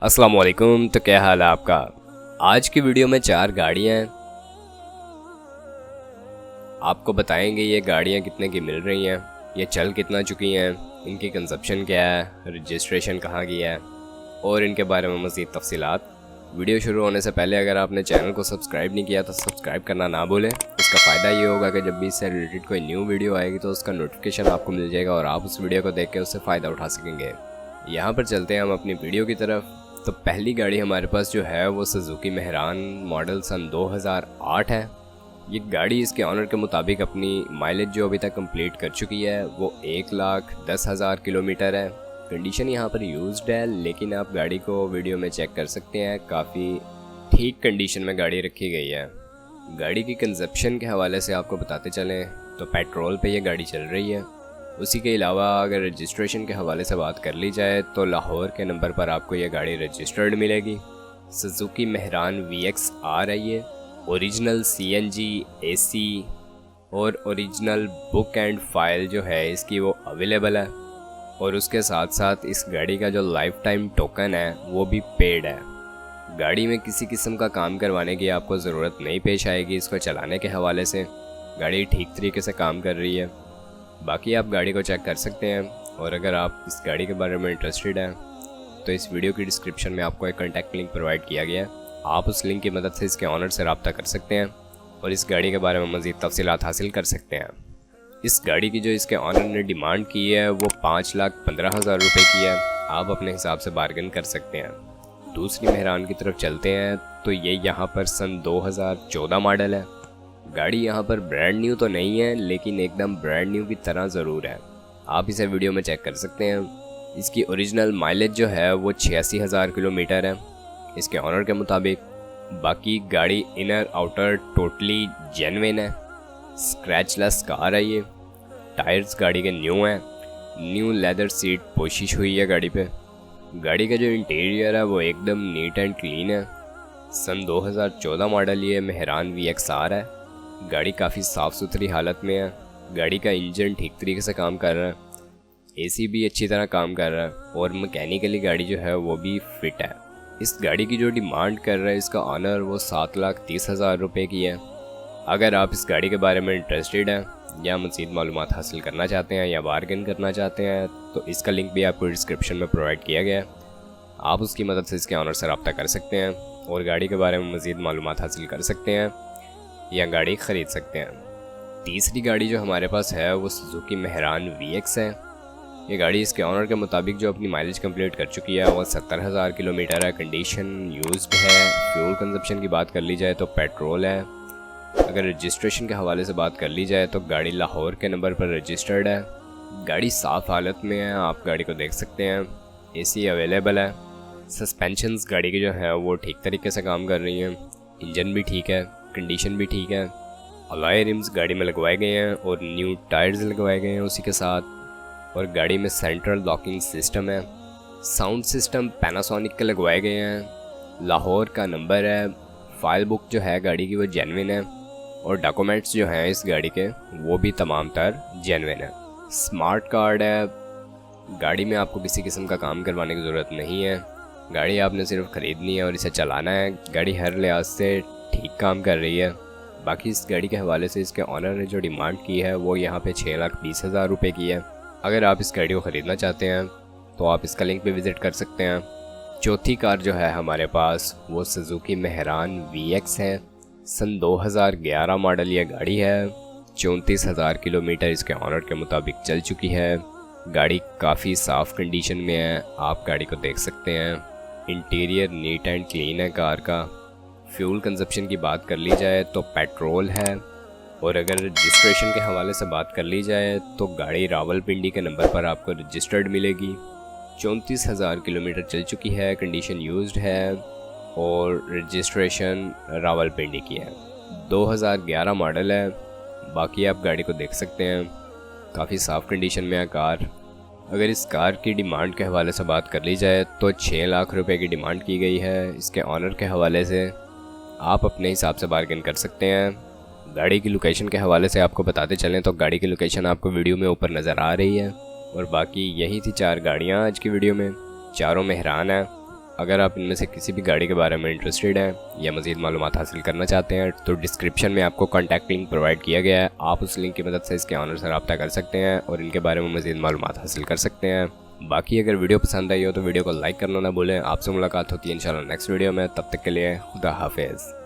अस्सलाम वालेकुम। तो क्या हाल है आपका। आज की वीडियो में 4 गाड़ियाँ हैं। आपको बताएंगे ये गाड़ियाँ कितने की मिल रही हैं, ये चल कितना चुकी हैं, इनकी कंजप्शन क्या है, रजिस्ट्रेशन कहाँ की है और इनके बारे में मज़ीद तफसीलात। वीडियो शुरू होने से पहले अगर आपने चैनल को सब्सक्राइब नहीं किया तो सब्सक्राइब करना ना भूलें। इसका फ़ायदा ये होगा कि जब भी इससे रिलेटेड कोई न्यू वीडियो आएगी तो उसका नोटिफिकेशन आपको मिल जाएगा और आप उस वीडियो को देख के उससे फ़ायदा उठा सकेंगे। यहाँ पर चलते हैं हम अपनी वीडियो की तरफ। तो पहली गाड़ी हमारे पास जो है वो सुजुकी मेहरान मॉडल सन 2008 है। ये गाड़ी इसके ऑनर के मुताबिक अपनी माइलेज जो अभी तक कंप्लीट कर चुकी है वो 1,10,000 किलोमीटर है। कंडीशन यहाँ पर यूज्ड है, लेकिन आप गाड़ी को वीडियो में चेक कर सकते हैं, काफ़ी ठीक कंडीशन में गाड़ी रखी गई है। गाड़ी की कंजप्शन के हवाले से आपको बताते चलें तो पेट्रोल पे ये गाड़ी चल रही है। उसी के अलावा अगर रजिस्ट्रेशन के हवाले से बात कर ली जाए तो लाहौर के नंबर पर आपको ये गाड़ी रजिस्टर्ड मिलेगी। सुजुकी मेहरान VXR है ये। ओरिजिनल CNG AC और ओरिजिनल बुक एंड फाइल जो है इसकी वो अवेलेबल है और उसके साथ साथ इस गाड़ी का जो लाइफ टाइम टोकन है वो भी पेड है। गाड़ी में किसी किस्म का काम करवाने की आपको ज़रूरत नहीं पेश आएगी। इसको चलाने के हवाले से गाड़ी ठीक तरीके से काम कर रही है। बाकी आप गाड़ी को चेक कर सकते हैं और अगर आप इस गाड़ी के बारे में इंटरेस्टेड हैं तो इस वीडियो की डिस्क्रिप्शन में आपको एक कॉन्टैक्ट लिंक प्रोवाइड किया गया है। आप उस लिंक की मदद से इसके ऑनर से रब्ता कर सकते हैं और इस गाड़ी के बारे में मज़ीद तफसीलात हासिल कर सकते हैं। इस गाड़ी की जो इसके ऑनर ने डिमांड की है वो 5,15,000 रुपये की है। आप अपने हिसाब से बार्गेन कर सकते हैं। दूसरी मेहरान की तरफ चलते हैं तो ये यहाँ पर सन 2014 मॉडल है। गाड़ी यहाँ पर ब्रांड न्यू तो नहीं है, लेकिन एकदम ब्रांड न्यू की तरह ज़रूर है। आप इसे वीडियो में चेक कर सकते हैं। इसकी ओरिजिनल माइलेज जो है वो 86,000 किलोमीटर है इसके ऑनर के मुताबिक। बाकी गाड़ी इनर आउटर टोटली जेन्युइन है। स्क्रैचलेस कार है ये। टायर्स गाड़ी के न्यू हैं। न्यू लेदर सीट पोशिश हुई है गाड़ी पे। गाड़ी का जो इंटीरियर है वो एकदम नीट एंड क्लीन है। सन 2014 मॉडल ये मेहरान VXR है। गाड़ी काफ़ी साफ़ सुथरी हालत में है। गाड़ी का इंजन ठीक तरीके से काम कर रहा है। AC भी अच्छी तरह काम कर रहा है और मैकेनिकली गाड़ी जो है वो भी फिट है। इस गाड़ी की जो डिमांड कर रहा है इसका ऑनर वो 7,30,000 रुपये की है। अगर आप इस गाड़ी के बारे में इंटरेस्टेड हैं या मज़ीद मालूमात हासिल करना चाहते हैं या बार्गेन करना चाहते हैं तो इसका लिंक भी आपको डिस्क्रिप्शन में प्रोवाइड किया गया है। आप उसकी मदद से इसके ऑनर से रब्ता कर सकते हैं और गाड़ी के बारे में मज़ीद मालूमात हासिल कर सकते हैं या गाड़ी ख़रीद सकते हैं। तीसरी गाड़ी जो हमारे पास है वो सुजुकी मेहरान VX है। ये गाड़ी इसके ऑनर के मुताबिक जो अपनी माइलेज कंप्लीट कर चुकी है वो 70,000 किलोमीटर है। कंडीशन यूज्ड है। फ्यूल कंजप्शन की बात कर ली जाए तो पेट्रोल है। अगर रजिस्ट्रेशन के हवाले से बात कर ली जाए तो गाड़ी लाहौर के नंबर पर रजिस्टर्ड है। गाड़ी साफ़ हालत में है, आप गाड़ी को देख सकते हैं। AC अवेलेबल है। सस्पेंशंस गाड़ी की जो है वो ठीक तरीके से काम कर रही हैं। इंजन भी ठीक है, कंडीशन भी ठीक है। अलॉय रिम्स गाड़ी में लगवाए गए हैं और न्यू टायर्स लगवाए गए हैं उसी के साथ। और गाड़ी में सेंट्रल लॉकिंग सिस्टम है। साउंड सिस्टम पैनासोनिक के लगवाए गए हैं। लाहौर का नंबर है। फाइल बुक जो है गाड़ी की वो जेन्युइन है और डॉक्यूमेंट्स जो हैं इस गाड़ी के वो भी तमाम तर जेन्युइन है। स्मार्ट कार्ड है। गाड़ी में आपको किसी किस्म का काम करवाने की ज़रूरत नहीं है। गाड़ी आपने सिर्फ ख़रीदनी है और इसे चलाना है। गाड़ी हर लिहाज से ठीक काम कर रही है। बाकी इस गाड़ी के हवाले से इसके ऑनर ने जो डिमांड की है वो यहाँ पे 6,20,000 रुपये की है। अगर आप इस गाड़ी को ख़रीदना चाहते हैं तो आप इसका लिंक पे विज़िट कर सकते हैं। चौथी कार जो है हमारे पास वो सुजुकी मेहरान VX है। सन 2011 मॉडल ये गाड़ी है। 34,000 किलोमीटर इसके ऑनर के मुताबिक चल चुकी है। गाड़ी काफ़ी साफ़ कंडीशन में है, आप गाड़ी को देख सकते हैं। इंटीरियर नीट एंड क्लीन है कार का। फ्यूल कंजप्शन की बात कर ली जाए तो पेट्रोल है और अगर रजिस्ट्रेशन के हवाले से बात कर ली जाए तो गाड़ी रावलपिंडी के नंबर पर आपको रजिस्टर्ड मिलेगी। 34,000 किलोमीटर चल चुकी है। कंडीशन यूज्ड है और रजिस्ट्रेशन रावलपिंडी की है। 2011 मॉडल है। बाकी आप गाड़ी को देख सकते हैं, काफ़ी साफ़ कंडीशन में है कार। अगर इस कार की डिमांड के हवाले से बात कर ली जाए तो 6 लाख रुपए की डिमांड की गई है। इसके ऑनर के हवाले से आप अपने हिसाब से बार्गेन कर सकते हैं। गाड़ी की लोकेशन के हवाले से आपको बताते चलें तो गाड़ी की लोकेशन आपको वीडियो में ऊपर नज़र आ रही है। और बाकी यही थी 4 गाड़ियाँ आज की वीडियो में। चारों मेहरान हैं। अगर आप इनमें से किसी भी गाड़ी के बारे में इंटरेस्टेड हैं या मज़ीद मालूमात हासिल करना चाहते हैं तो डिस्क्रिप्शन में आपको कॉन्टैक्ट लिंक प्रोवाइड किया गया है। आप उस लिंक की मदद से इसके ऑनर से रब्ता कर सकते हैं और इनके बारे में मज़ीद मालूमात हासिल कर सकते हैं। बाकी अगर वीडियो पसंद आई हो तो वीडियो को लाइक करना ना भूलें। आपसे मुलाकात होती है इंशाल्लाह नेक्स्ट वीडियो में। तब तक के लिए खुदा हाफिज़।